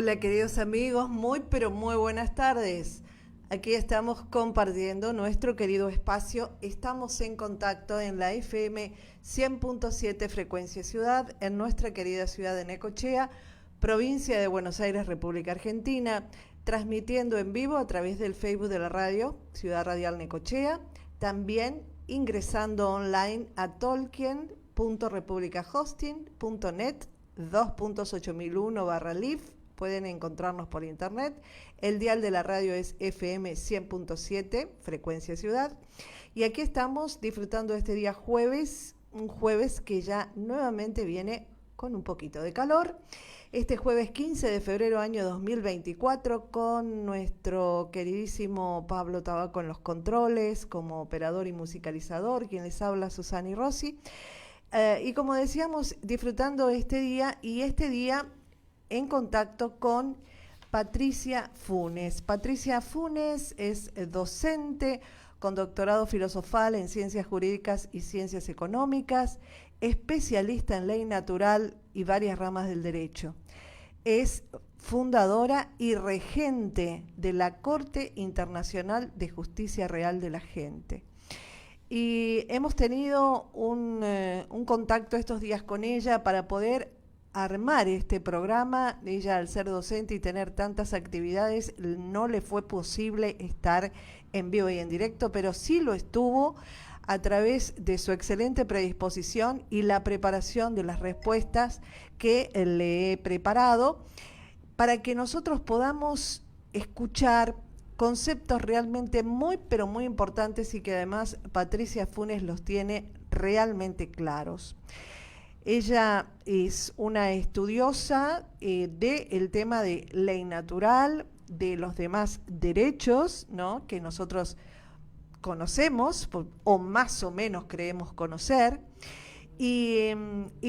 Hola queridos amigos, muy pero muy buenas tardes. Aquí estamos compartiendo nuestro querido espacio. Estamos en contacto en la FM 100.7 Frecuencia Ciudad, en nuestra querida ciudad de Necochea, provincia de Buenos Aires, República Argentina, transmitiendo en vivo a través del Facebook de la radio, Ciudad Radial Necochea, también ingresando online a tolkien.republicahosting.net 2.8001/live. Pueden encontrarnos por internet. El dial de la radio es FM 100.7, Frecuencia Ciudad. Y aquí estamos disfrutando este día jueves, un jueves que ya nuevamente viene con un poquito de calor. Este jueves 15 de febrero año 2024, con nuestro queridísimo Pablo Tabaco en los controles, como operador y musicalizador, quien les habla, Susana Rossi. Y como decíamos, disfrutando este día en contacto con Patricia Funes. Patricia Funes es docente con doctorado filosofal en Ciencias Jurídicas y Ciencias Económicas, especialista en ley natural y varias ramas del derecho. Es fundadora y regente de la Corte Internacional de Justicia Real de la Gente. Y hemos tenido un contacto estos días con ella para poder armar este programa. Ella, al ser docente y tener tantas actividades, no le fue posible estar en vivo y en directo, pero sí lo estuvo a través de su excelente predisposición y la preparación de las respuestas que le he preparado para que nosotros podamos escuchar conceptos realmente muy, pero muy importantes y que además Patricia Funes los tiene realmente claros. Ella es una estudiosa del tema de ley natural, de los demás derechos, ¿no?, que nosotros conocemos o más o menos creemos conocer. Y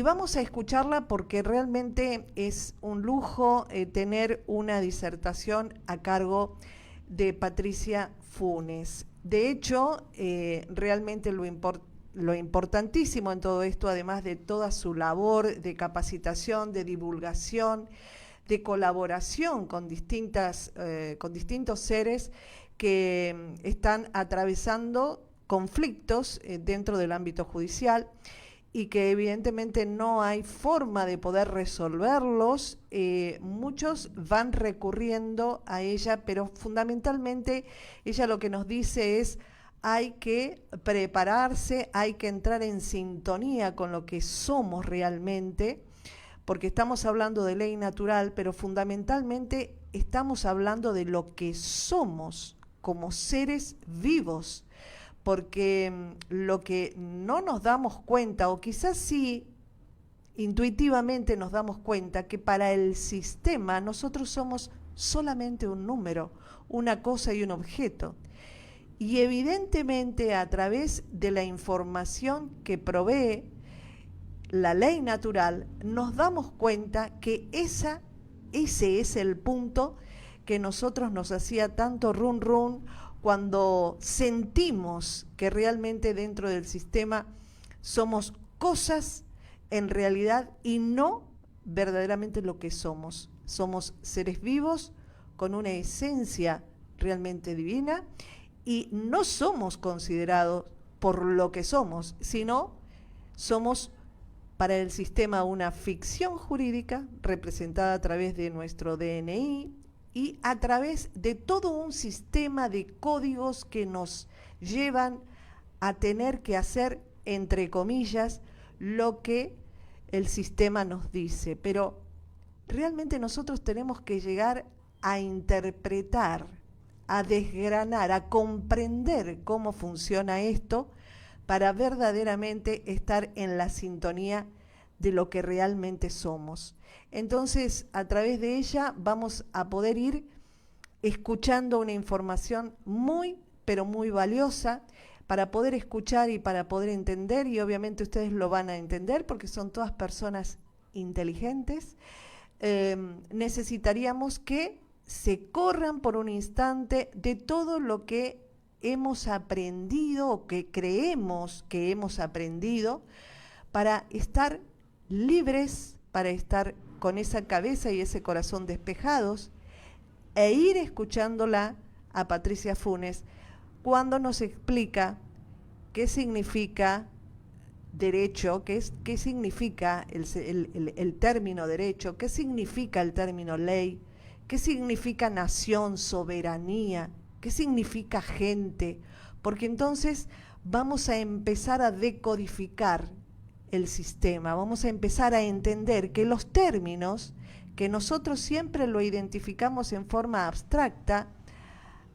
vamos a escucharla porque realmente es un lujo tener una disertación a cargo de Patricia Funes. De hecho, realmente lo importantísimo en todo esto, además de toda su labor de capacitación, de divulgación, de colaboración con distintos seres que están atravesando conflictos dentro del ámbito judicial y que evidentemente no hay forma de poder resolverlos. Muchos van recurriendo a ella, pero fundamentalmente ella lo que nos dice es: hay que prepararse, hay que entrar en sintonía con lo que somos realmente, porque estamos hablando de ley natural, pero fundamentalmente estamos hablando de lo que somos como seres vivos, porque lo que no nos damos cuenta, o quizás sí intuitivamente nos damos cuenta, que para el sistema nosotros somos solamente un número, una cosa y un objeto. Y evidentemente a través de la información que provee la ley natural nos damos cuenta que ese es el punto que nosotros nos hacía tanto run run cuando sentimos que realmente dentro del sistema somos cosas en realidad y no verdaderamente lo que somos. Somos seres vivos con una esencia realmente divina y no somos considerados por lo que somos, sino somos para el sistema una ficción jurídica representada a través de nuestro DNI y a través de todo un sistema de códigos que nos llevan a tener que hacer, entre comillas, lo que el sistema nos dice. Pero realmente nosotros tenemos que llegar a interpretar, a desgranar, a comprender cómo funciona esto para verdaderamente estar en la sintonía de lo que realmente somos. Entonces, a través de ella vamos a poder ir escuchando una información muy, pero muy valiosa para poder escuchar y para poder entender, y obviamente ustedes lo van a entender porque son todas personas inteligentes. Necesitaríamos que se corran por un instante de todo lo que hemos aprendido o que creemos que hemos aprendido para estar libres, para estar con esa cabeza y ese corazón despejados e ir escuchándola a Patricia Funes cuando nos explica qué significa derecho, qué significa el término derecho, qué significa el término ley, qué significa nación, soberanía, qué significa gente, porque entonces vamos a empezar a decodificar el sistema, vamos a empezar a entender que los términos que nosotros siempre lo identificamos en forma abstracta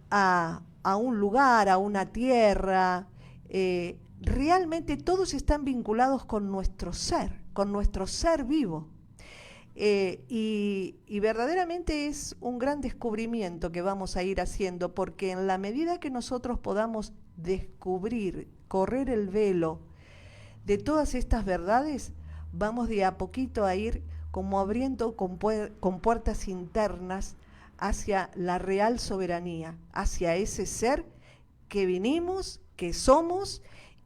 a un lugar, a una tierra, realmente todos están vinculados con nuestro ser vivo. Y verdaderamente es un gran descubrimiento que vamos a ir haciendo, porque en la medida que nosotros podamos descubrir, correr el velo de todas estas verdades, vamos de a poquito a ir como abriendo con puertas internas hacia la real soberanía, hacia ese ser que vinimos, que somos,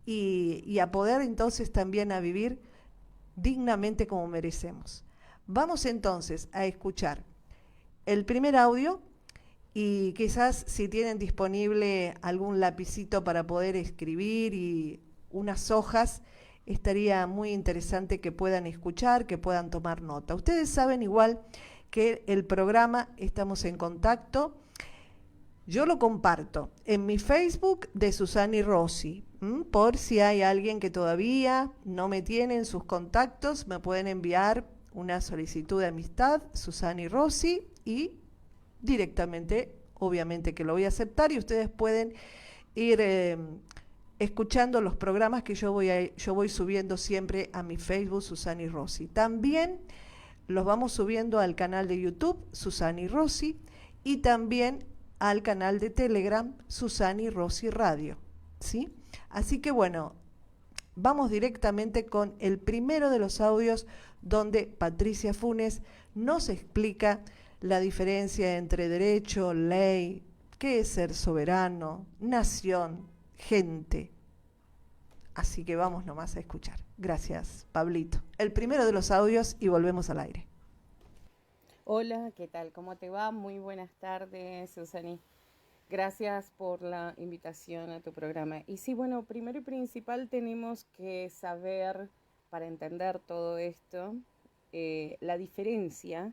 y a poder entonces también a vivir dignamente como merecemos. Vamos entonces a escuchar el primer audio y quizás si tienen disponible algún lapicito para poder escribir y unas hojas, estaría muy interesante que puedan escuchar, que puedan tomar nota. Ustedes saben igual que el programa estamos en contacto. Yo lo comparto en mi Facebook de Susani Rossi. Por si hay alguien que todavía no me tiene en sus contactos, me pueden enviar una solicitud de amistad, Susani Rossi, y directamente, obviamente que lo voy a aceptar, y ustedes pueden ir escuchando los programas que yo voy subiendo siempre a mi Facebook, Susani Rossi. También los vamos subiendo al canal de YouTube, Susani Rossi, y también al canal de Telegram, Susani Rossi Radio, ¿sí? Así que bueno, vamos directamente con el primero de los audios donde Patricia Funes nos explica la diferencia entre derecho, ley, qué es ser soberano, nación, gente. Así que vamos nomás a escuchar. Gracias, Pablito. El primero de los audios y volvemos al aire. Hola, ¿qué tal? ¿Cómo te va? Muy buenas tardes, Susani. Gracias por la invitación a tu programa. Y sí, bueno, primero y principal tenemos que saber, para entender todo esto, la diferencia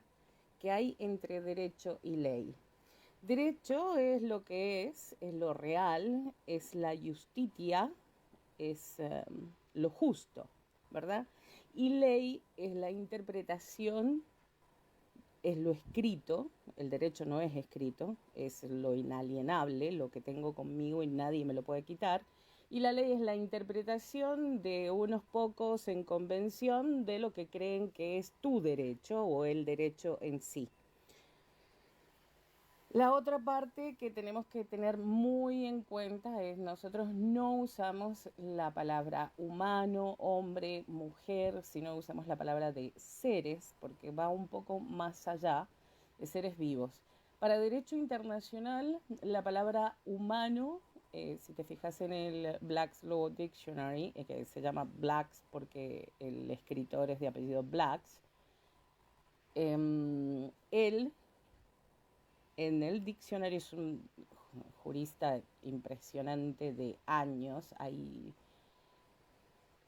que hay entre derecho y ley. Derecho es lo que es lo real, es la justitia, es lo justo, ¿verdad? Y ley es la interpretación, es lo escrito. El derecho no es escrito, es lo inalienable, lo que tengo conmigo y nadie me lo puede quitar. Y la ley es la interpretación de unos pocos en convención de lo que creen que es tu derecho o el derecho en sí. La otra parte que tenemos que tener muy en cuenta es nosotros no usamos la palabra humano, hombre, mujer, sino usamos la palabra de seres, porque va un poco más allá de seres vivos. Para derecho internacional, la palabra humano, si te fijas en el Black's Law Dictionary, que se llama Blacks porque el escritor es de apellido Blacks, él en el diccionario es un jurista impresionante de años. Hay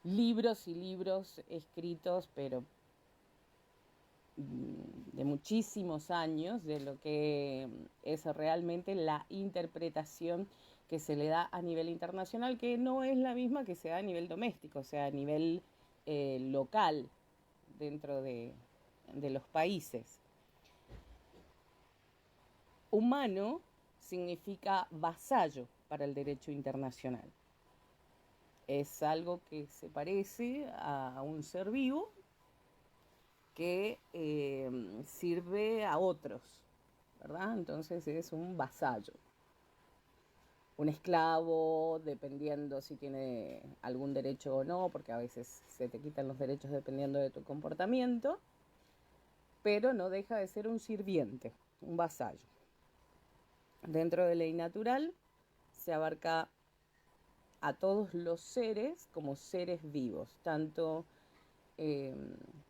libros y libros escritos, pero de muchísimos años, de lo que es realmente la interpretación que se le da a nivel internacional, que no es la misma que se da a nivel doméstico, o sea, a nivel local dentro de los países. Humano significa vasallo para el derecho internacional. Es algo que se parece a un ser vivo que sirve a otros, ¿verdad? Entonces es un vasallo. Un esclavo, dependiendo si tiene algún derecho o no, porque a veces se te quitan los derechos dependiendo de tu comportamiento, pero no deja de ser un sirviente, un vasallo. Dentro de ley natural se abarca a todos los seres como seres vivos, tanto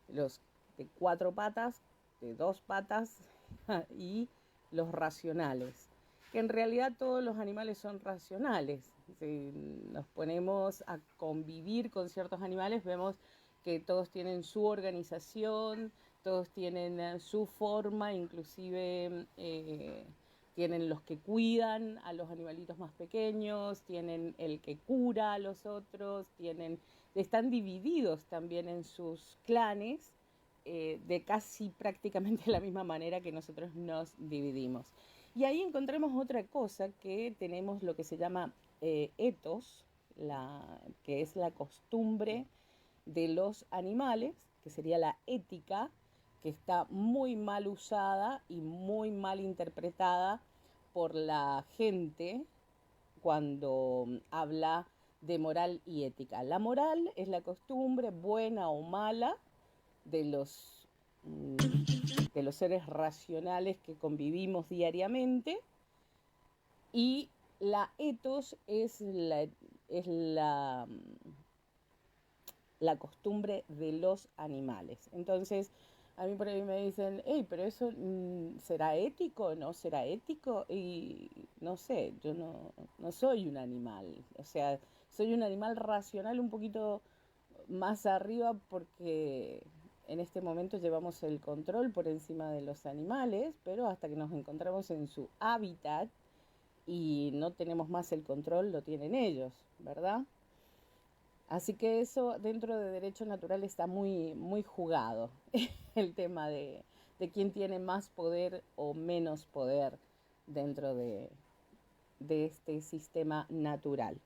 los de 4 patas, de 2 patas y los racionales, que en realidad todos los animales son racionales. Si nos ponemos a convivir con ciertos animales, vemos que todos tienen su organización, todos tienen su forma, inclusive tienen los que cuidan a los animalitos más pequeños, tienen el que cura a los otros, están divididos también en sus clanes, de casi prácticamente la misma manera que nosotros nos dividimos. Y ahí encontramos otra cosa, que tenemos lo que se llama ethos, que es la costumbre de los animales, que sería la ética, que está muy mal usada y muy mal interpretada por la gente cuando habla de moral y ética. La moral es la costumbre, buena o mala, de los seres racionales que convivimos diariamente, y la ethos es la costumbre de los animales. Entonces, a mí por ahí me dicen, hey, pero eso ¿será ético? ¿No será ético? Y no sé, yo no soy un animal. O sea, soy un animal racional un poquito más arriba, porque en este momento llevamos el control por encima de los animales, pero hasta que nos encontramos en su hábitat y no tenemos más el control, lo tienen ellos, ¿verdad? Así que eso dentro de derecho natural está muy, muy jugado, el tema de quién tiene más poder o menos poder dentro de este sistema natural.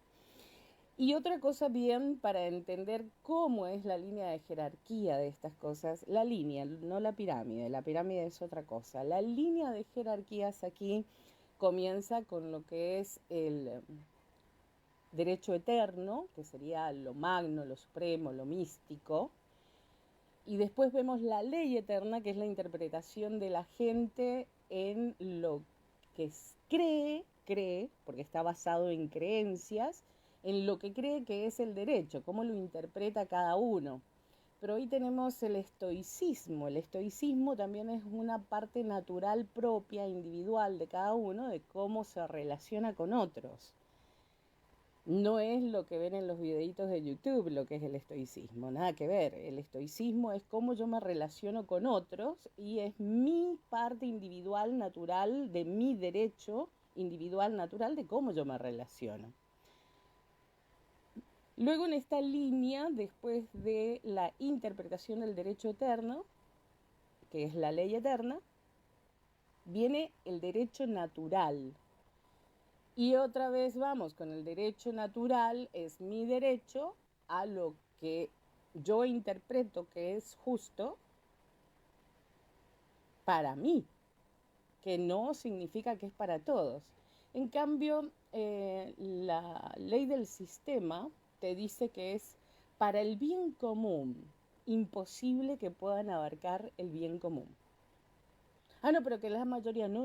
Y otra cosa bien, para entender cómo es la línea de jerarquía de estas cosas, la línea, no la pirámide es otra cosa. La línea de jerarquías aquí comienza con lo que es el derecho eterno, que sería lo magno, lo supremo, lo místico. Y después vemos la ley eterna, que es la interpretación de la gente en lo que cree, porque está basado en creencias, en lo que cree que es el derecho, cómo lo interpreta cada uno. Pero hoy tenemos el estoicismo. El estoicismo también es una parte natural propia, individual de cada uno, de cómo se relaciona con otros. No es lo que ven en los videitos de YouTube lo que es el estoicismo, nada que ver. El estoicismo es cómo yo me relaciono con otros, y es mi parte individual natural, de mi derecho individual natural, de cómo yo me relaciono. Luego, en esta línea, después de la interpretación del derecho eterno, que es la ley eterna, viene el derecho natural. Y otra vez vamos con el derecho natural, es mi derecho a lo que yo interpreto que es justo para mí, que no significa que es para todos. En cambio, la ley del sistema te dice que es para el bien común, imposible que puedan abarcar el bien común. Ah, no, pero que la mayoría, no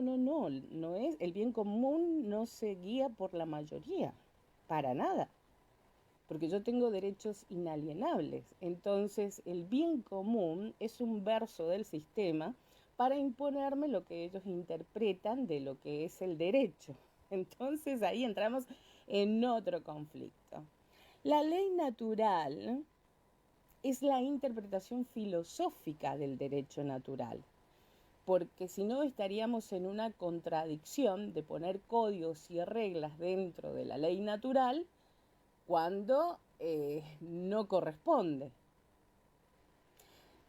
es, el bien común no se guía por la mayoría, para nada, porque yo tengo derechos inalienables. Entonces, el bien común es un verso del sistema para imponerme lo que ellos interpretan de lo que es el derecho. Entonces, ahí entramos en otro conflicto. La ley natural es la interpretación filosófica del derecho natural, porque si no estaríamos en una contradicción de poner códigos y reglas dentro de la ley natural cuando no corresponde.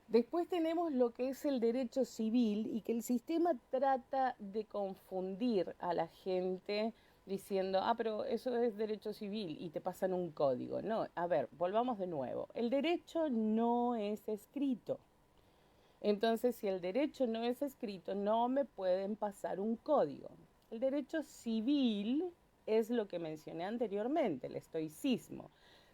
Después tenemos lo que es el derecho civil, y que el sistema trata de confundir a la gente diciendo, pero eso es derecho civil, y te pasan un código. No, a ver, volvamos de nuevo. El derecho no es escrito. Entonces, si el derecho no es escrito, no me pueden pasar un código. El derecho civil es lo que mencioné anteriormente, el estoicismo.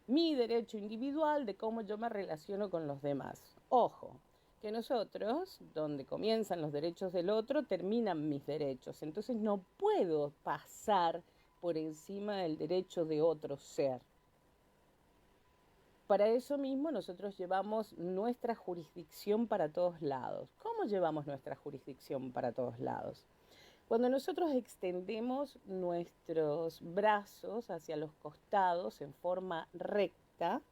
Mi derecho individual de cómo yo me relaciono con los demás. Ojo, que nosotros, donde comienzan los derechos del otro, terminan mis derechos. Entonces no puedo pasar por encima del derecho de otro ser. Para eso mismo nosotros llevamos nuestra jurisdicción para todos lados. ¿Cómo llevamos nuestra jurisdicción para todos lados? Cuando nosotros extendemos nuestros brazos hacia los costados en forma recta,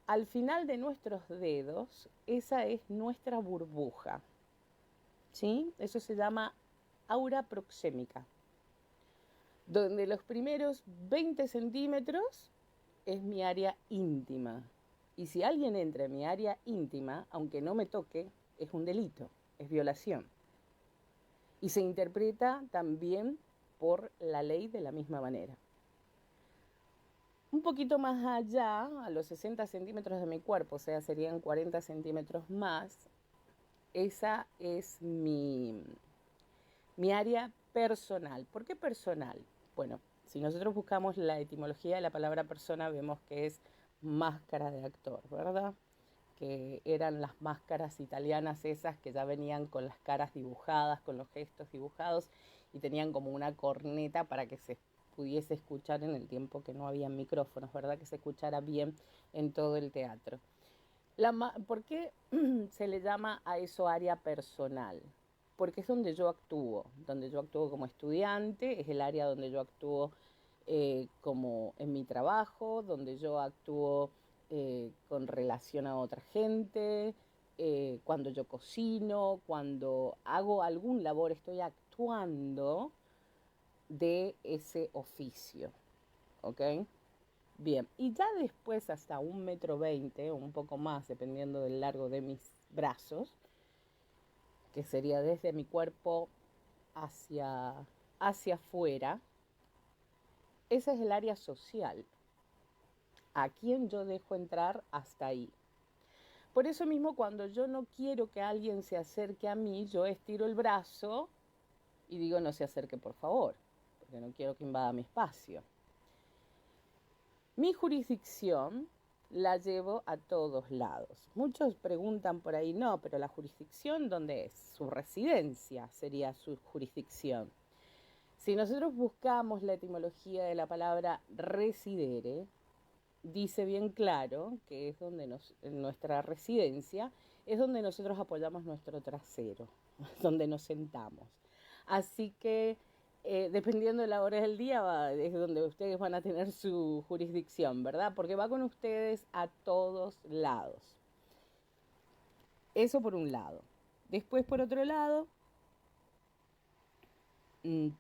al final de nuestros dedos, esa es nuestra burbuja. ¿Sí? Eso se llama aura proxémica, donde los primeros 20 centímetros es mi área íntima. Y si alguien entra en mi área íntima, aunque no me toque, es un delito, es violación. Y se interpreta también por la ley de la misma manera. Un poquito más allá, a los 60 centímetros de mi cuerpo, o sea, serían 40 centímetros más, esa es mi área personal. ¿Por qué personal? Bueno, si nosotros buscamos la etimología de la palabra persona, vemos que es máscara de actor, ¿verdad? Que eran las máscaras italianas esas que ya venían con las caras dibujadas, con los gestos dibujados y tenían como una corneta para que se pudiese escuchar en el tiempo que no había micrófonos, ¿verdad? Que se escuchara bien en todo el teatro. ¿Por qué se le llama a eso área personal? Porque es donde yo actúo como estudiante, es el área donde yo actúo como en mi trabajo, donde yo actúo con relación a otra gente, cuando yo cocino, cuando hago algún labor, estoy actuando de ese oficio, ¿ok? Bien, y ya después hasta 1,20 m o un poco más, dependiendo del largo de mis brazos, que sería desde mi cuerpo hacia afuera, ese es el área social. A quién yo dejo entrar hasta ahí. Por eso mismo, cuando yo no quiero que alguien se acerque a mí, yo estiro el brazo y digo no se acerque por favor, porque no quiero que invada mi espacio. Mi jurisdicción la llevo a todos lados. Muchos preguntan por ahí, no, pero la jurisdicción, ¿dónde es? Su residencia sería su jurisdicción. Si nosotros buscamos la etimología de la palabra residere, dice bien claro que es donde en nuestra residencia es donde nosotros apoyamos nuestro trasero, donde nos sentamos. Así que dependiendo de la hora del día es donde ustedes van a tener su jurisdicción, ¿verdad? Porque va con ustedes a todos lados. Eso por un lado. Después, por otro lado,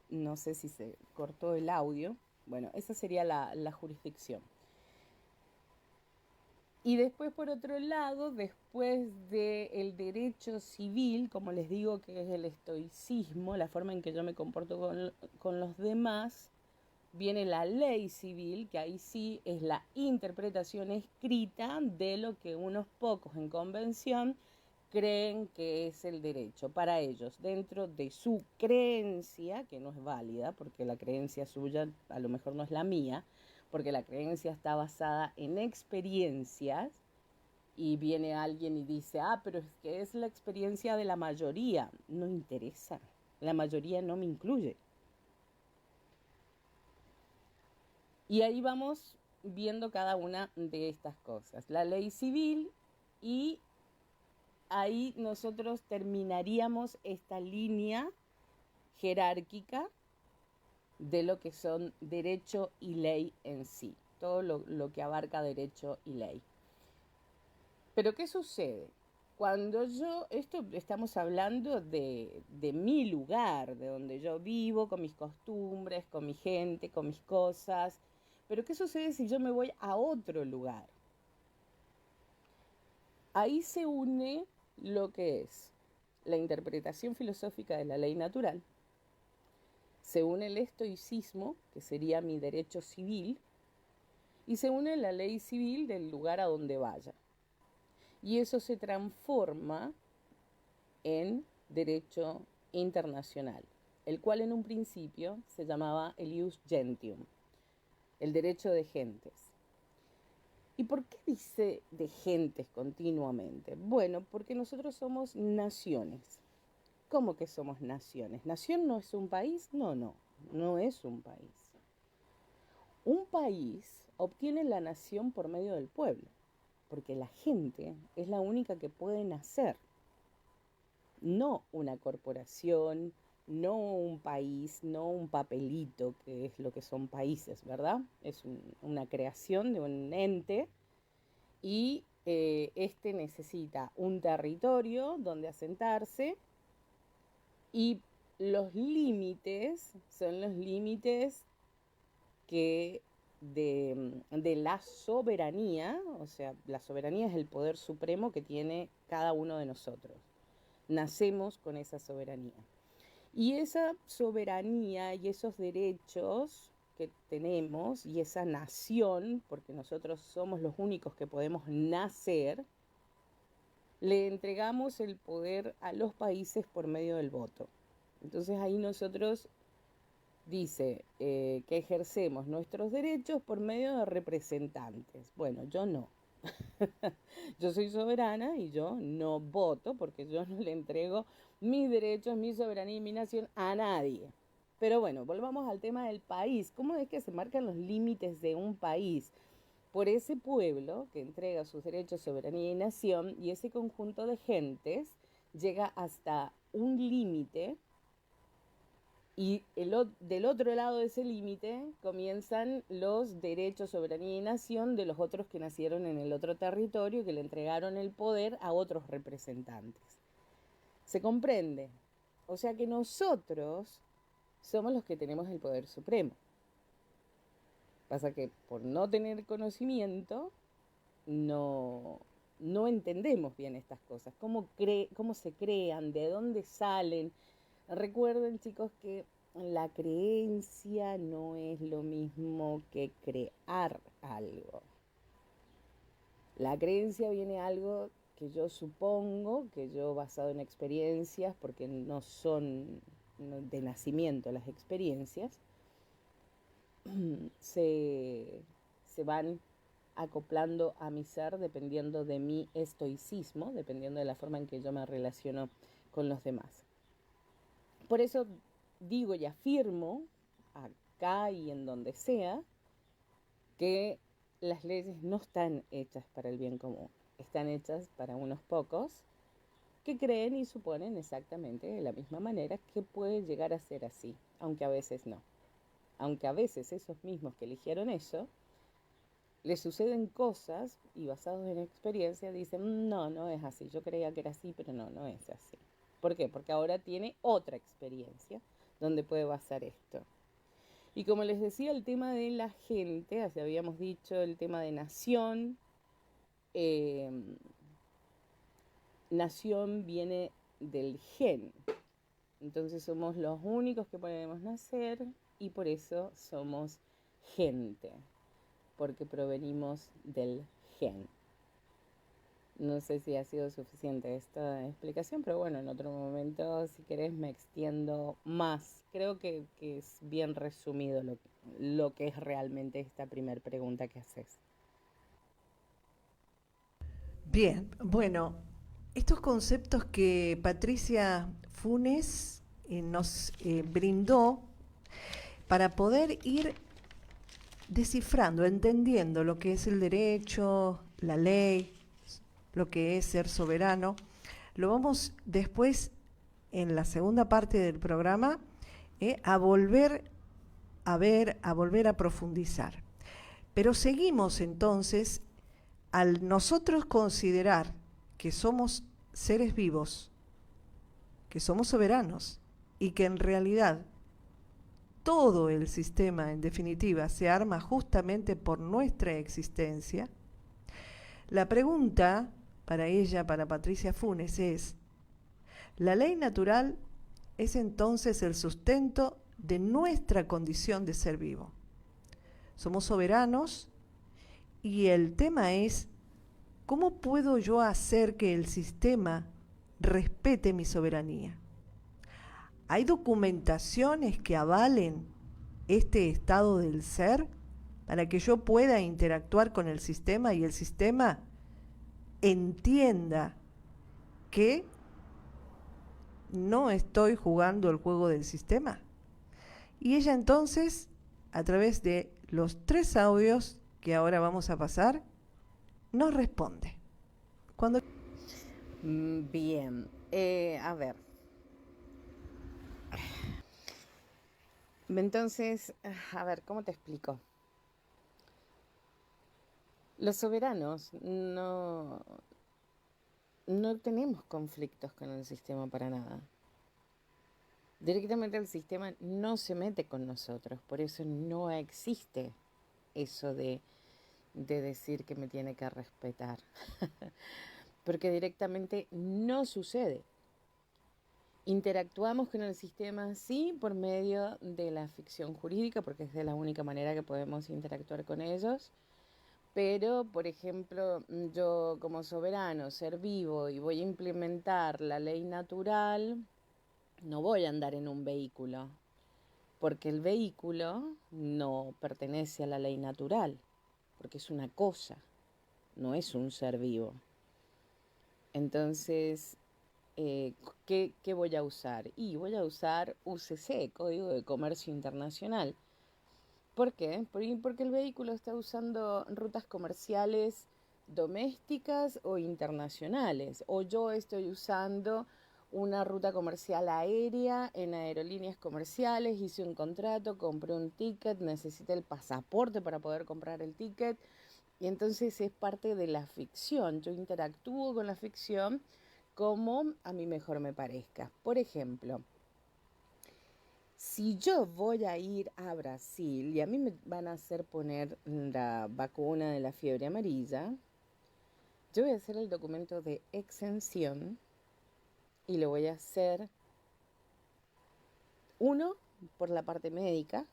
no sé si se cortó el audio. Bueno, esa sería la jurisdicción. Y después, por otro lado, después del derecho civil, como les digo que es el estoicismo, la forma en que yo me comporto con los demás, viene la ley civil, que ahí sí es la interpretación escrita de lo que unos pocos en convención creen que es el derecho para ellos, dentro de su creencia, que no es válida, porque la creencia suya a lo mejor no es la mía, porque la creencia está basada en experiencias, y viene alguien y dice, pero es que es la experiencia de la mayoría. No interesa, la mayoría no me incluye. Y ahí vamos viendo cada una de estas cosas. La ley civil, y ahí nosotros terminaríamos esta línea jerárquica de lo que son derecho y ley en sí, todo lo que abarca derecho y ley. Pero ¿qué sucede? Cuando esto estamos hablando de mi lugar, de donde yo vivo, con mis costumbres, con mi gente, con mis cosas. Pero ¿qué sucede si yo me voy a otro lugar? Ahí se une lo que es la interpretación filosófica de la ley natural, se une el estoicismo, que sería mi derecho civil, y se une la ley civil del lugar a donde vaya. Y eso se transforma en derecho internacional, el cual en un principio se llamaba el ius gentium, el derecho de gentes. ¿Y por qué dice de gentes continuamente? Bueno, porque nosotros somos naciones. ¿Cómo que somos naciones? ¿Nación no es un país? No es un país. Un país obtiene la nación por medio del pueblo. porque la gente es la única que puede nacer, no una corporación, no un país, no un papelito, que es lo que son países, ¿verdad? Es una creación de un ente y este necesita un territorio donde asentarse y los límites son los límites que de la soberanía, o sea, la soberanía es el poder supremo que tiene cada uno de nosotros. Nacemos con esa soberanía. Y esa soberanía y esos derechos que tenemos y esa nación, porque nosotros somos los únicos que podemos nacer, le entregamos el poder a los países por medio del voto. Entonces ahí nosotros dice que ejercemos nuestros derechos por medio de representantes. Bueno, yo no. Yo soy soberana y yo no voto porque yo no le entrego mis derechos, mi soberanía y mi nación a nadie. Pero bueno, volvamos al tema del país. ¿Cómo es que se marcan los límites de un país? Por ese pueblo que entrega sus derechos, soberanía y nación, y ese conjunto de gentes llega hasta un límite, y del otro lado de ese límite comienzan los derechos, soberanía y nación de los otros que nacieron en el otro territorio, que le entregaron el poder a otros representantes. ¿Se comprende? O sea que nosotros somos los que tenemos el poder supremo. Pasa que por no tener conocimiento no entendemos bien estas cosas, cómo se crean, de dónde salen. Recuerden, chicos, que la creencia no es lo mismo que crear algo. La creencia viene algo que yo supongo, que yo basado en experiencias, porque no son de nacimiento las experiencias, se van acoplando a mi ser dependiendo de mi estoicismo, dependiendo de la forma en que yo me relaciono con los demás. Por eso digo y afirmo, acá y en donde sea, que las leyes no están hechas para el bien común, están hechas para unos pocos que creen y suponen exactamente de la misma manera que puede llegar a ser así, aunque a veces no. Aunque a veces esos mismos que eligieron eso, les suceden cosas y basados en experiencia dicen, no es así, yo creía que era así, pero no es así. ¿Por qué? Porque ahora tiene otra experiencia donde puede basar esto. Y como les decía, el tema de la gente, así habíamos dicho, el tema de nación. Nación viene del gen. Entonces somos los únicos que podemos nacer y por eso somos gente, porque provenimos del gen. No sé si ha sido suficiente esta explicación, pero bueno, en otro momento, si querés, me extiendo más. Creo que es bien resumido lo que es realmente esta primera pregunta que haces. Bien, bueno, estos conceptos que Patricia Funes nos brindó para poder ir descifrando, entendiendo lo que es el derecho, la ley, lo que es ser soberano, lo vamos después en la segunda parte del programa a volver a ver, a volver a profundizar. Pero seguimos entonces, al nosotros considerar que somos seres vivos, que somos soberanos y que en realidad todo el sistema, en definitiva, se arma justamente por nuestra existencia, la pregunta para ella, para Patricia Funes, es: ¿la ley natural es entonces el sustento de nuestra condición de ser vivo? Somos soberanos y el tema es: ¿cómo puedo yo hacer que el sistema respete mi soberanía? ¿Hay documentaciones que avalen este estado del ser para que yo pueda interactuar con el sistema y el sistema entienda que no estoy jugando el juego del sistema? Y ella entonces, a través de los 3 audios que ahora vamos a pasar, nos responde. Cuando... Bien, a ver. Entonces, a ver, ¿cómo te explico? Los soberanos no tenemos conflictos con el sistema para nada. Directamente el sistema no se mete con nosotros, por eso no existe eso de decir que me tiene que respetar, porque directamente no sucede. Interactuamos con el sistema, sí, por medio de la ficción jurídica, porque es de la única manera que podemos interactuar con ellos. Pero, por ejemplo, yo como soberano, ser vivo y voy a implementar la ley natural, no voy a andar en un vehículo, porque el vehículo no pertenece a la ley natural, porque es una cosa, no es un ser vivo. Entonces, ¿qué voy a usar? Y voy a usar UCC, Código de Comercio Internacional. ¿Por qué? Porque el vehículo está usando rutas comerciales domésticas o internacionales, o yo estoy usando una ruta comercial aérea en aerolíneas comerciales, hice un contrato, compré un ticket, necesité el pasaporte para poder comprar el ticket, y entonces es parte de la ficción. Yo interactúo con la ficción como a mí mejor me parezca. Por ejemplo, si yo voy a ir a Brasil y a mí me van a hacer poner la vacuna de la fiebre amarilla, yo voy a hacer el documento de exención y lo voy a hacer, uno, por la parte médica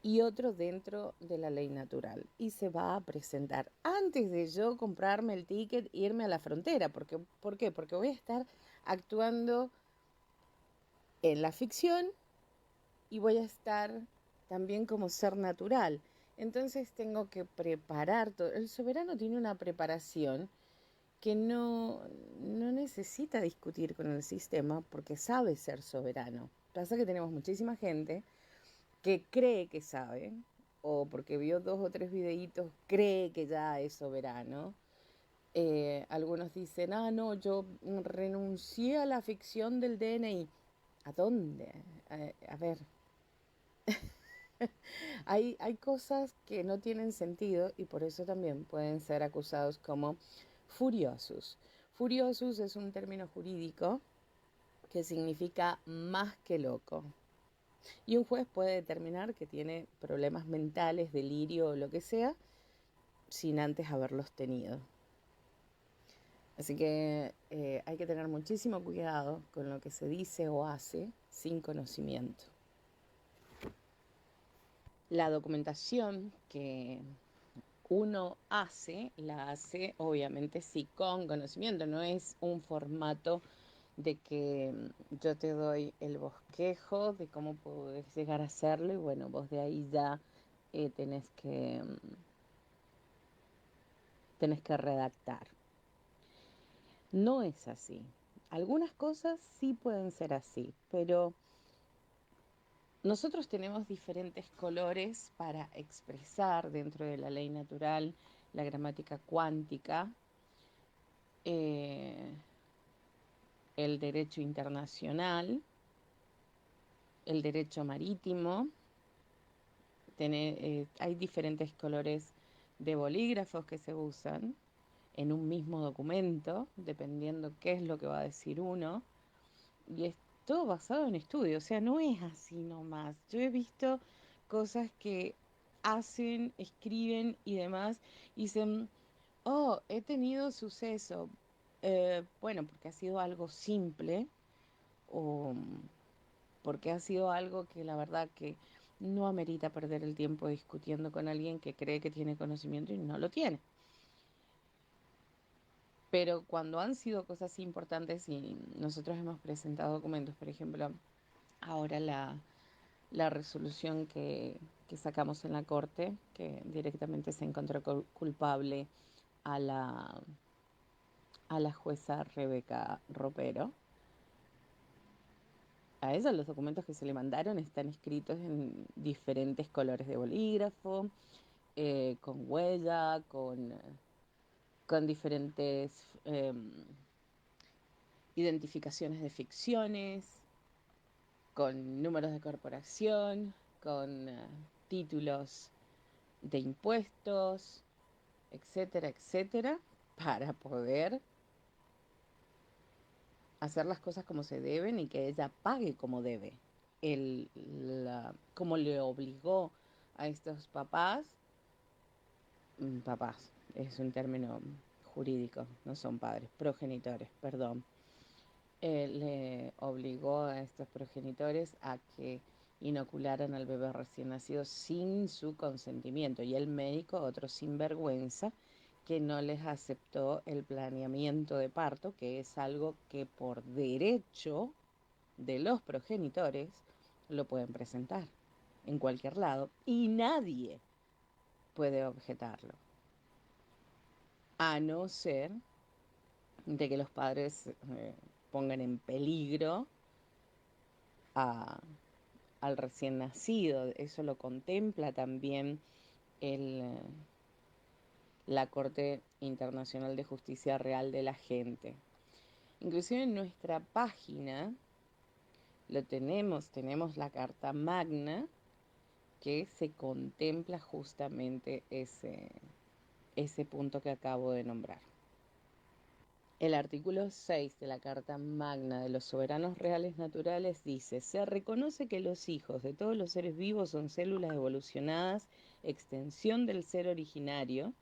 y otro dentro de la ley natural. Y se va a presentar antes de yo comprarme el ticket e irme a la frontera. ¿Por qué? Porque voy a estar actuando en la ficción y voy a estar también como ser natural. Entonces tengo que preparar todo. El soberano tiene una preparación que no necesita discutir con el sistema porque sabe ser soberano. Pasa que tenemos muchísima gente que cree que sabe, o porque vio 2 o 3 videitos, cree que ya es soberano. Algunos dicen, no, yo renuncié a la ficción del DNI. ¿A dónde? A ver, hay cosas que no tienen sentido y por eso también pueden ser acusados como furiosos. Furiosos es un término jurídico que significa más que loco. Y un juez puede determinar que tiene problemas mentales, delirio o lo que sea, sin antes haberlos tenido. Así que hay que tener muchísimo cuidado con lo que se dice o hace sin conocimiento. La documentación que uno hace, la hace obviamente sí con conocimiento, no es un formato de que yo te doy el bosquejo de cómo podés llegar a hacerlo y bueno, vos de ahí ya tenés que redactar. No es así. Algunas cosas sí pueden ser así, pero nosotros tenemos diferentes colores para expresar dentro de la ley natural, la gramática cuántica, el derecho internacional, el derecho marítimo. Hay diferentes colores de bolígrafos que se usan en un mismo documento, dependiendo qué es lo que va a decir uno. Y es todo basado en estudio, o sea, no es así nomás. Yo he visto cosas que hacen, escriben y demás, y dicen, oh, he tenido suceso. Bueno, porque ha sido algo simple o porque ha sido algo que la verdad que no amerita perder el tiempo discutiendo con alguien que cree que tiene conocimiento y no lo tiene. Pero cuando han sido cosas importantes y nosotros hemos presentado documentos, por ejemplo, ahora la resolución que sacamos en la corte, que directamente se encontró culpable a la jueza Rebeca Ropero. A ella los documentos que se le mandaron están escritos en diferentes colores de bolígrafo, con huella, con con diferentes identificaciones de ficciones, con números de corporación, con títulos de impuestos, etcétera, etcétera, para poder hacer las cosas como se deben y que ella pague como debe. Como le obligó a estos papás es un término jurídico, no son padres, progenitores, perdón. Le obligó a estos progenitores a que inocularan al bebé recién nacido sin su consentimiento, y el médico, otro sinvergüenza, que no les aceptó el planeamiento de parto, que es algo que por derecho de los progenitores lo pueden presentar en cualquier lado y nadie puede objetarlo, a no ser de que los padres pongan en peligro al recién nacido. Eso lo contempla también la Corte Internacional de Justicia Real de la Gente. Inclusive en nuestra página tenemos la Carta Magna, que se contempla justamente ese punto que acabo de nombrar. El artículo 6 de la Carta Magna de los Soberanos Reales Naturales dice: se reconoce que los hijos de todos los seres vivos son células evolucionadas, extensión del ser originario,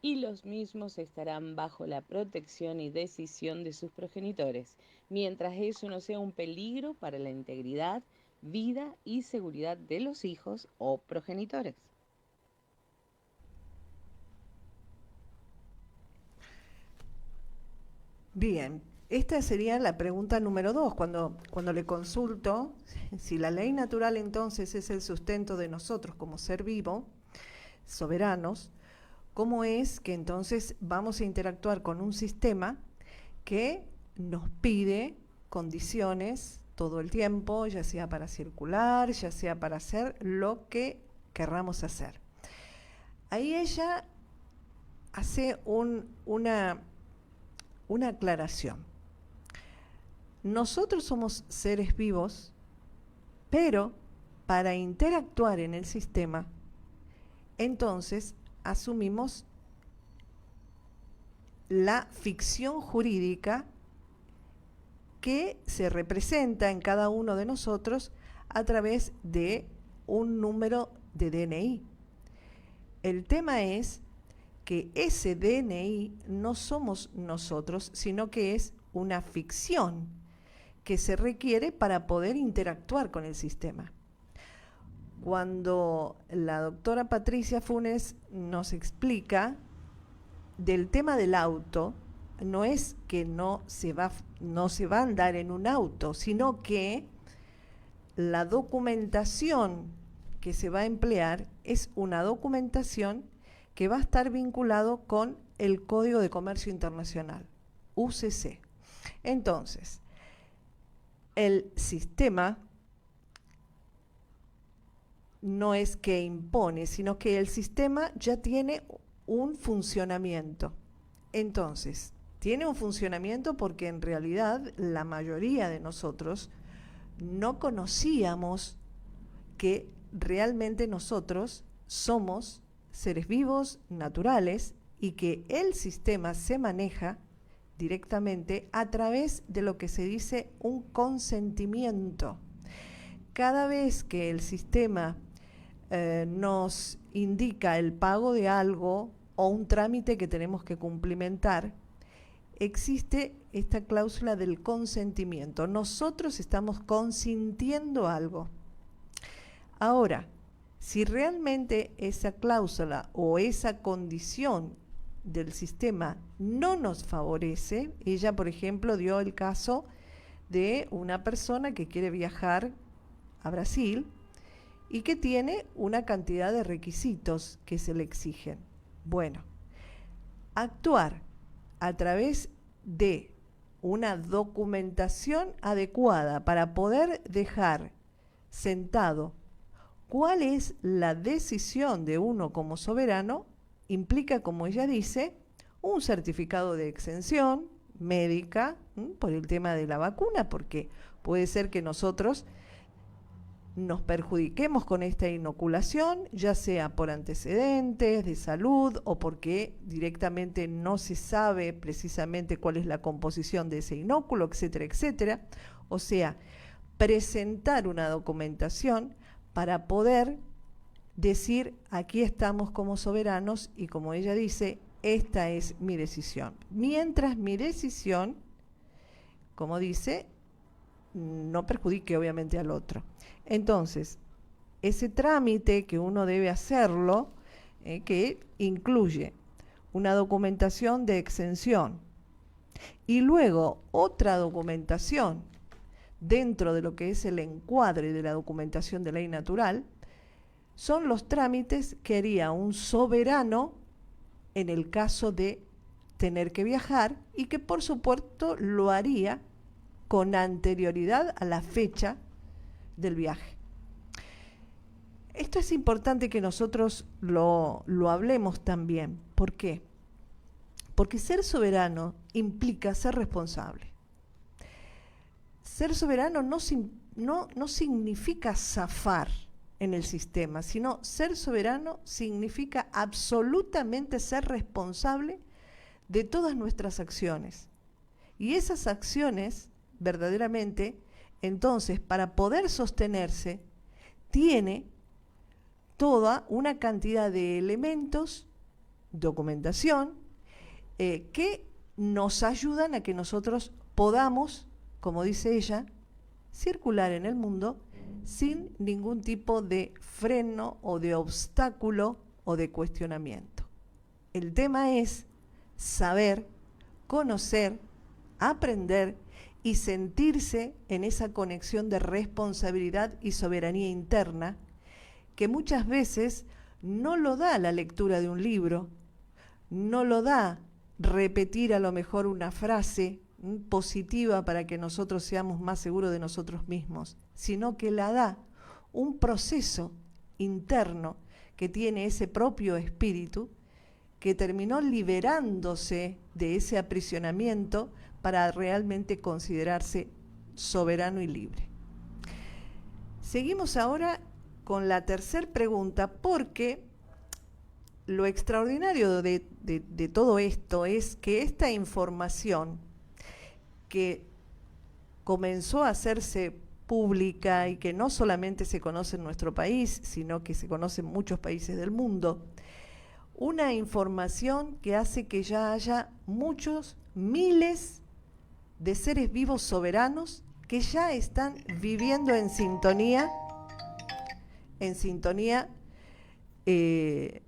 y los mismos estarán bajo la protección y decisión de sus progenitores, mientras eso no sea un peligro para la integridad, vida y seguridad de los hijos o progenitores. Bien, esta sería la pregunta número 2, cuando le consulto si la ley natural entonces es el sustento de nosotros como ser vivo, soberanos, ¿cómo es que entonces vamos a interactuar con un sistema que nos pide condiciones todo el tiempo, ya sea para circular, ya sea para hacer lo que querramos hacer? Ahí ella hace una aclaración. Nosotros somos seres vivos, pero para interactuar en el sistema, entonces asumimos la ficción jurídica que se representa en cada uno de nosotros a través de un número de DNI. El tema es que ese DNI no somos nosotros, sino que es una ficción que se requiere para poder interactuar con el sistema. Cuando la doctora Patricia Funes nos explica del tema del auto, no es que no se va a andar en un auto, sino que la documentación que se va a emplear es una documentación que va a estar vinculado con el Código de Comercio Internacional, UCC. Entonces, el sistema no es que impone, sino que el sistema ya tiene un funcionamiento. Entonces, tiene un funcionamiento porque en realidad la mayoría de nosotros no conocíamos que realmente nosotros somos seres vivos, naturales, y que el sistema se maneja directamente a través de lo que se dice un consentimiento. Cada vez que el sistema nos indica el pago de algo o un trámite que tenemos que cumplimentar, existe esta cláusula del consentimiento. Nosotros estamos consintiendo algo. Ahora, si realmente esa cláusula o esa condición del sistema no nos favorece, ella, por ejemplo, dio el caso de una persona que quiere viajar a Brasil y que tiene una cantidad de requisitos que se le exigen. Bueno, actuar a través de una documentación adecuada para poder dejar sentado cuál es la decisión de uno como soberano implica, como ella dice, un certificado de exención médica por el tema de la vacuna, porque puede ser que nosotros nos perjudiquemos con esta inoculación, ya sea por antecedentes de salud o porque directamente no se sabe precisamente cuál es la composición de ese inóculo, etcétera, etcétera. O sea, presentar una documentación para poder decir, aquí estamos como soberanos y como ella dice, esta es mi decisión. Mientras mi decisión, como dice, no perjudique obviamente al otro. Entonces, ese trámite que uno debe hacerlo, que incluye una documentación de exención y luego otra documentación dentro de lo que es el encuadre de la documentación de ley natural, son los trámites que haría un soberano en el caso de tener que viajar y que por supuesto lo haría con anterioridad a la fecha del viaje. Esto es importante que nosotros lo hablemos también. ¿Por qué? Porque ser soberano implica ser responsable. Ser soberano no significa zafar en el sistema, sino ser soberano significa absolutamente ser responsable de todas nuestras acciones. Y esas acciones, verdaderamente, entonces, para poder sostenerse, tiene toda una cantidad de elementos, documentación, que nos ayudan a que nosotros podamos, como dice ella, circular en el mundo sin ningún tipo de freno o de obstáculo o de cuestionamiento. El tema es saber, conocer, aprender y sentirse en esa conexión de responsabilidad y soberanía interna que muchas veces no lo da la lectura de un libro, no lo da repetir a lo mejor una frase positiva para que nosotros seamos más seguros de nosotros mismos, sino que la da un proceso interno que tiene ese propio espíritu que terminó liberándose de ese aprisionamiento para realmente considerarse soberano y libre. Seguimos ahora con la tercera pregunta, porque lo extraordinario de todo esto es que esta información que comenzó a hacerse pública y que no solamente se conoce en nuestro país, sino que se conoce en muchos países del mundo, una información que hace que ya haya muchos, miles de seres vivos soberanos que ya están viviendo en sintonía de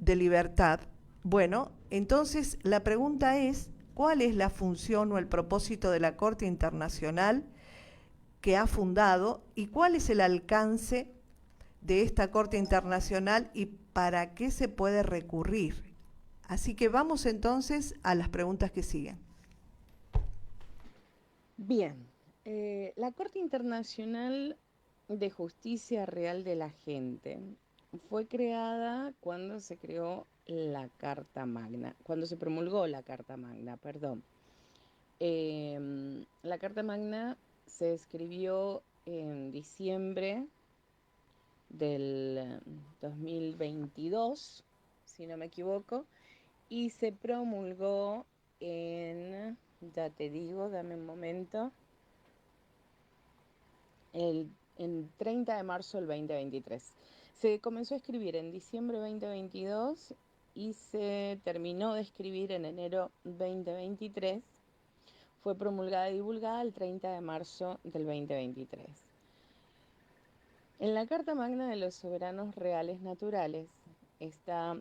libertad. Bueno, entonces la pregunta es, ¿cuál es la función o el propósito de la Corte Internacional que ha fundado y cuál es el alcance de esta Corte Internacional y para qué se puede recurrir? Así que vamos entonces a las preguntas que siguen. Bien, la Corte Internacional de Justicia Real de la Gente fue creada cuando se creó la Carta Magna, cuando se promulgó la Carta Magna, perdón. La Carta Magna se escribió en diciembre del 2022, si no me equivoco, y se promulgó en, ya te digo, dame un momento, en 30 de marzo del 2023. Se comenzó a escribir en diciembre 2022 y se terminó de escribir en enero 2023. Fue promulgada y divulgada el 30 de marzo del 2023. En la Carta Magna de los Soberanos Reales Naturales está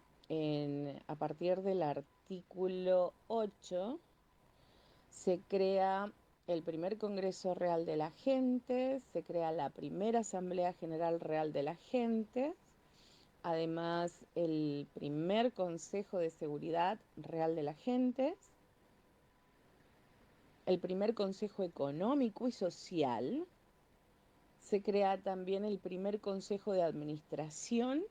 a partir del artículo 8, se crea el primer Congreso Real de la Gente, se crea la primera Asamblea General Real de la Gente, además el primer Consejo de Seguridad Real de la Gente, el primer Consejo Económico y Social, se crea también el primer Consejo de Administración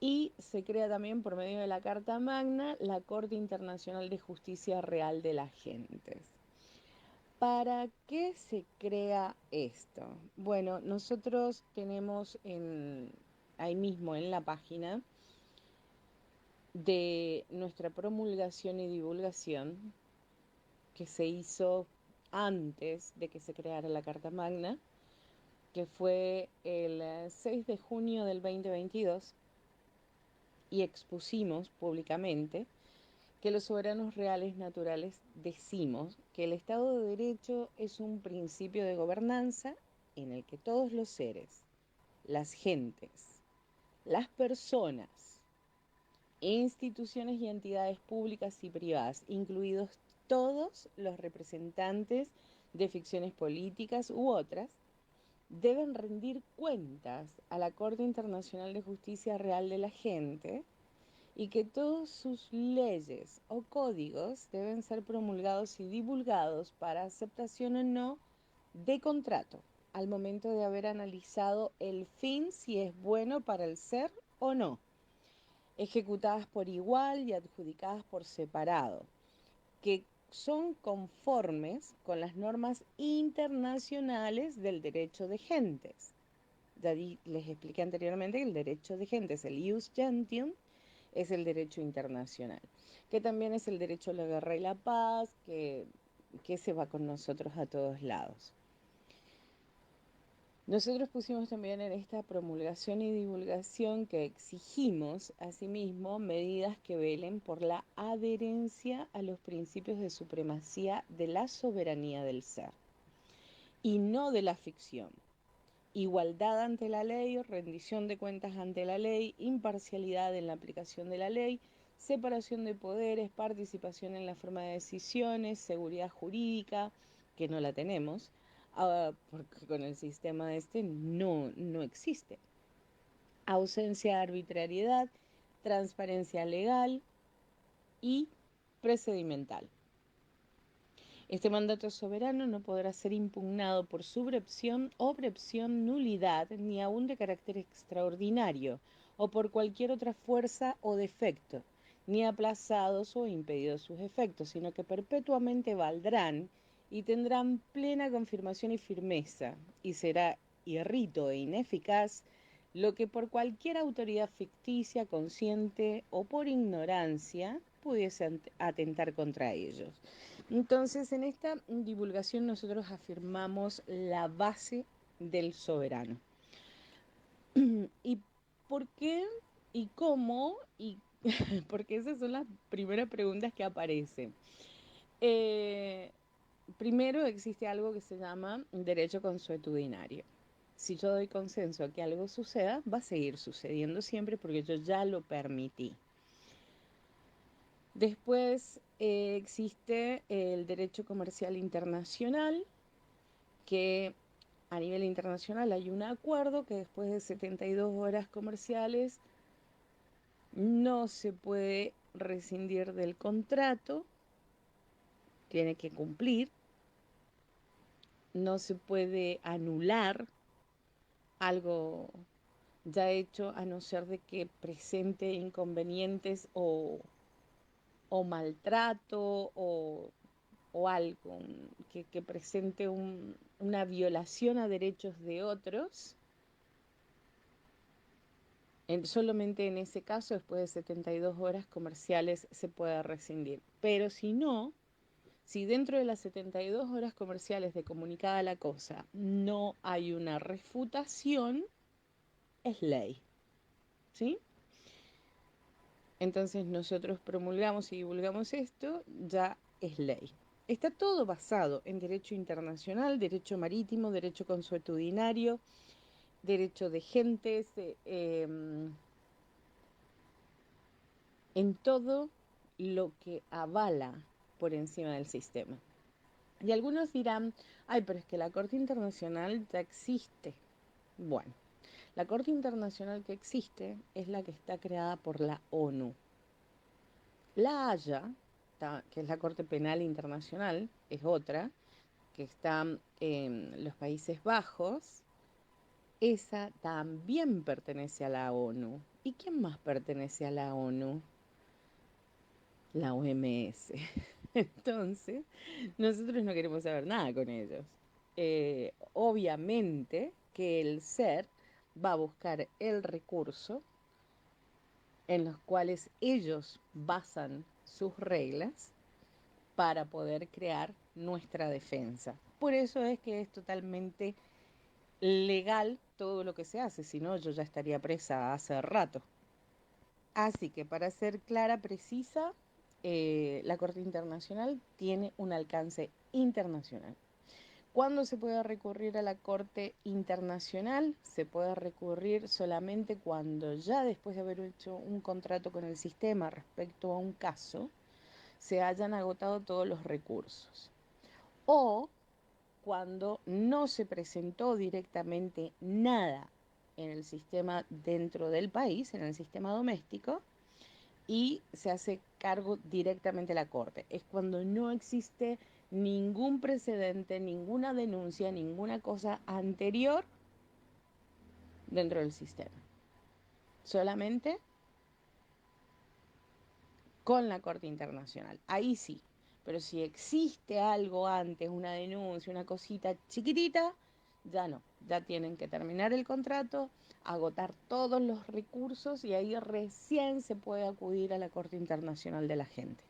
Y se crea también por medio de la Carta Magna la Corte Internacional de Justicia Real de las Gentes. ¿Para qué se crea esto? Bueno, nosotros tenemos ahí mismo en la página de nuestra promulgación y divulgación, que se hizo antes de que se creara la Carta Magna, que fue el 6 de junio del 2022, y expusimos públicamente que los soberanos reales naturales decimos que el Estado de Derecho es un principio de gobernanza en el que todos los seres, las gentes, las personas, instituciones y entidades públicas y privadas, incluidos todos los representantes de ficciones políticas u otras, deben rendir cuentas a la Corte Internacional de Justicia Real de la Gente, y que todas sus leyes o códigos deben ser promulgados y divulgados para aceptación o no de contrato, al momento de haber analizado el fin, si es bueno para el ser o no, ejecutadas por igual y adjudicadas por separado, que son conformes con las normas internacionales del derecho de gentes. Ya les expliqué anteriormente que el derecho de gentes, el ius gentium, es el derecho internacional, que también es el derecho a la guerra y la paz, que se va con nosotros a todos lados. Nosotros pusimos también en esta promulgación y divulgación que exigimos, asimismo, medidas que velen por la adherencia a los principios de supremacía de la soberanía del ser y no de la ficción. Igualdad ante la ley, rendición de cuentas ante la ley, imparcialidad en la aplicación de la ley, separación de poderes, participación en la forma de decisiones, seguridad jurídica, que no la tenemos, porque con el sistema no existe. Ausencia de arbitrariedad, transparencia legal y procedimental. Este mandato soberano no podrá ser impugnado por subrepción, obrepción, nulidad, ni aun de carácter extraordinario, o por cualquier otra fuerza o defecto, ni aplazados o impedidos sus efectos, sino que perpetuamente valdrán y tendrán plena confirmación y firmeza, y será irrito e ineficaz lo que por cualquier autoridad ficticia, consciente o por ignorancia pudiese atentar contra ellos. Entonces, en esta divulgación nosotros afirmamos la base del soberano. ¿Y por qué? ¿Y cómo? Porque esas son las primeras preguntas que aparecen. Primero existe algo que se llama derecho consuetudinario. Si yo doy consenso a que algo suceda, va a seguir sucediendo siempre porque yo ya lo permití. Después existe el derecho comercial internacional, que a nivel internacional hay un acuerdo que después de 72 horas comerciales no se puede rescindir del contrato, tiene que cumplir, no se puede anular algo ya hecho a no ser de que presente inconvenientes o maltrato o algo que presente una violación a derechos de otros. Solamente en ese caso, después de 72 horas comerciales, se puede rescindir. Pero si no, si dentro de las 72 horas comerciales de comunicada la cosa no hay una refutación, es ley. ¿Sí? Entonces nosotros promulgamos y divulgamos esto, ya es ley. Está todo basado en derecho internacional, derecho marítimo, derecho consuetudinario, derecho de gentes, en todo lo que avala por encima del sistema. Y algunos dirán, ay, pero es que la Corte Internacional ya existe. Bueno, la Corte Internacional que existe es la que está creada por la ONU. La Haya, que es la Corte Penal Internacional, es otra, que está en los Países Bajos. Esa también pertenece a la ONU ¿Y quién más pertenece a la ONU? La OMS. Entonces, nosotros no queremos saber nada con ellos. Obviamente que el ser va a buscar el recurso en los cuales ellos basan sus reglas para poder crear nuestra defensa. Por eso es que es totalmente legal todo lo que se hace, si no yo ya estaría presa hace rato. Así que para ser clara, precisa, la Corte Internacional tiene un alcance internacional. ¿Cuándo se puede recurrir a la Corte Internacional? Se puede recurrir solamente cuando ya después de haber hecho un contrato con el sistema respecto a un caso, se hayan agotado todos los recursos. O cuando no se presentó directamente nada en el sistema dentro del país, en el sistema doméstico, y se hace cargo directamente la Corte. Es cuando no existe ningún precedente, ninguna denuncia, ninguna cosa anterior dentro del sistema. Solamente con la Corte Internacional. Ahí sí. Pero si existe algo antes, una denuncia, una cosita chiquitita, ya no. Ya tienen que terminar el contrato, agotar todos los recursos y ahí recién se puede acudir a la Corte Internacional de la Gente.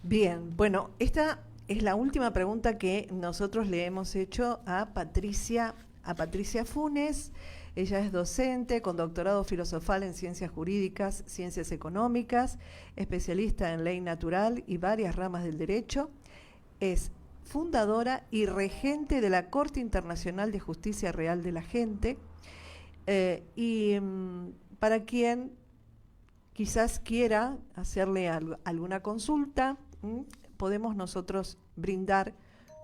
Bien, bueno, esta es la última pregunta que nosotros le hemos hecho a Patricia Funes. Ella es docente con doctorado filosofal en ciencias jurídicas, ciencias económicas, especialista en ley natural y varias ramas del derecho. Es fundadora y regente de la Corte Internacional de Justicia Real de la Gente. Para quien quizás quiera hacerle alguna consulta, podemos nosotros brindar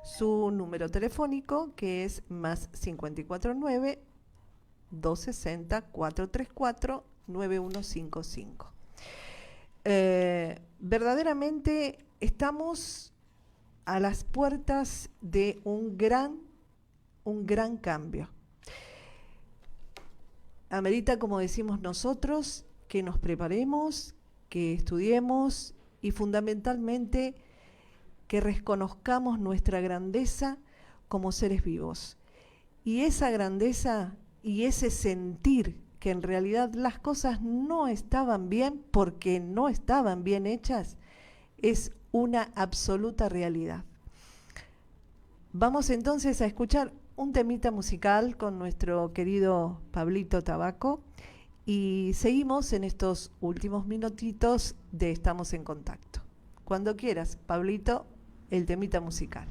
su número telefónico, que es más 549 260 434 9155. Verdaderamente estamos a las puertas de un gran cambio. Amerita, como decimos nosotros, que nos preparemos, que estudiemos y fundamentalmente que reconozcamos nuestra grandeza como seres vivos. Y esa grandeza y ese sentir que en realidad las cosas no estaban bien porque no estaban bien hechas, es una absoluta realidad. Vamos entonces a escuchar un temita musical con nuestro querido Pablito Tabaco y seguimos en estos últimos minutitos de Estamos en Contacto. Cuando quieras, Pablito, el temita musical.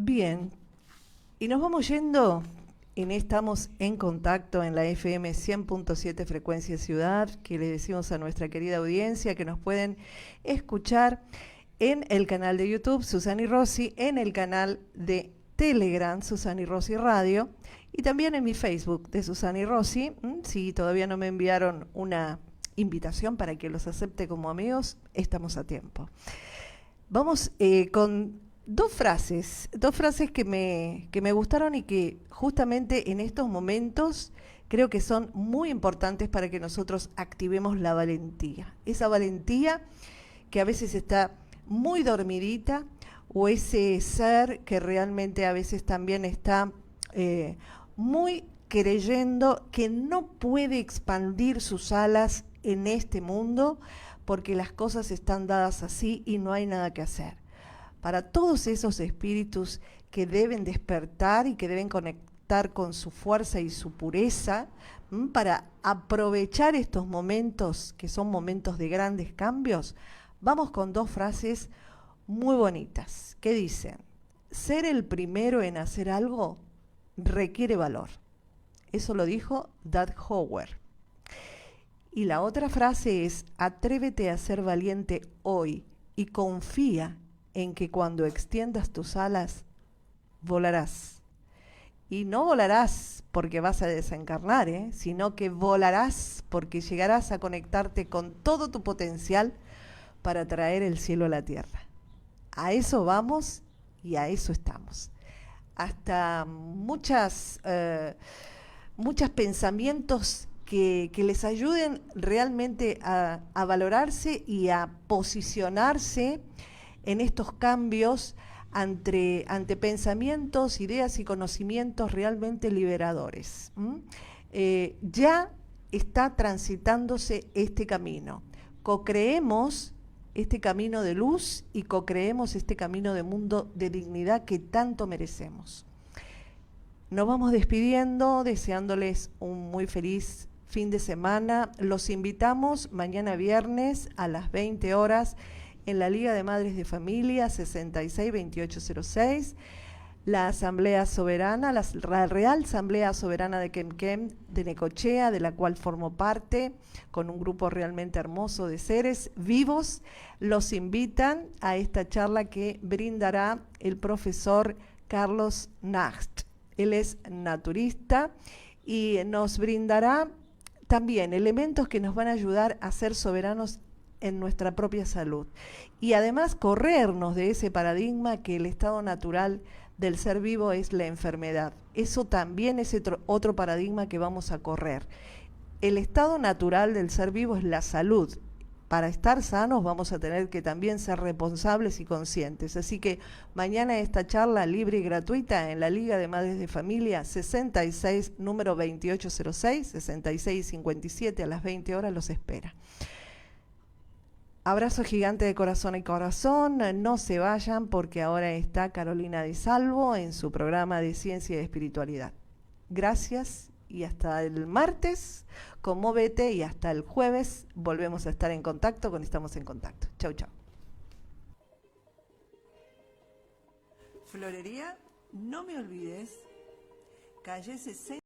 Bien, y nos vamos yendo. Estamos en contacto en la FM 100.7 Frecuencia Ciudad, que le decimos a nuestra querida audiencia que nos pueden escuchar en el canal de YouTube Susana y Rosy, en el canal de Telegram Susana y Rosy Radio, y también en mi Facebook de Susana y Rosy. Si todavía no me enviaron una invitación para que los acepte como amigos, estamos a tiempo. Vamos con dos frases que me gustaron y que justamente en estos momentos creo que son muy importantes para que nosotros activemos la valentía. Esa valentía que a veces está muy dormidita, o ese ser que realmente a veces también está muy creyendo que no puede expandir sus alas en este mundo porque las cosas están dadas así y no hay nada que hacer. Para todos esos espíritus que deben despertar y que deben conectar con su fuerza y su pureza, para aprovechar estos momentos que son momentos de grandes cambios, vamos con dos frases muy bonitas que dicen: ser el primero en hacer algo requiere valor. Eso lo dijo Dad Howard. Y la otra frase es: atrévete a ser valiente hoy y confía en que cuando extiendas tus alas, volarás. Y no volarás porque vas a desencarnar, sino que volarás porque llegarás a conectarte con todo tu potencial para traer el cielo a la tierra. A eso vamos y a eso estamos. Hasta muchos pensamientos que les ayuden realmente a valorarse y a posicionarse en estos cambios ante pensamientos, ideas y conocimientos realmente liberadores. Ya está transitándose este camino. Co-creemos este camino de luz y co-creemos este camino de mundo de dignidad que tanto merecemos. Nos vamos despidiendo, deseándoles un muy feliz fin de semana. Los invitamos mañana viernes a las 20 horas en la Liga de Madres de Familia 662806, la Asamblea Soberana, la Real Asamblea Soberana de Quemquem de Necochea, de la cual formo parte, con un grupo realmente hermoso de seres vivos. Los invitan a esta charla que brindará el profesor Carlos Nacht. Él es naturista y nos brindará también elementos que nos van a ayudar a ser soberanos en nuestra propia salud y además corrernos de ese paradigma que el estado natural del ser vivo es la enfermedad. Eso también es otro paradigma que vamos a correr. El estado natural del ser vivo es la salud. Para estar sanos vamos a tener que también ser responsables y conscientes. Así que mañana esta charla libre y gratuita en la Liga de Madres de Familia 66, número 2806, 6657 a las 20 horas los espera. Abrazo gigante de corazón y corazón. No se vayan porque ahora está Carolina de Salvo en su programa de Ciencia y Espiritualidad. Gracias y hasta el martes. Conmóvete y hasta el jueves volvemos a estar en contacto con Estamos en Contacto. Chau, chau. Florería, no me olvides, calle 60.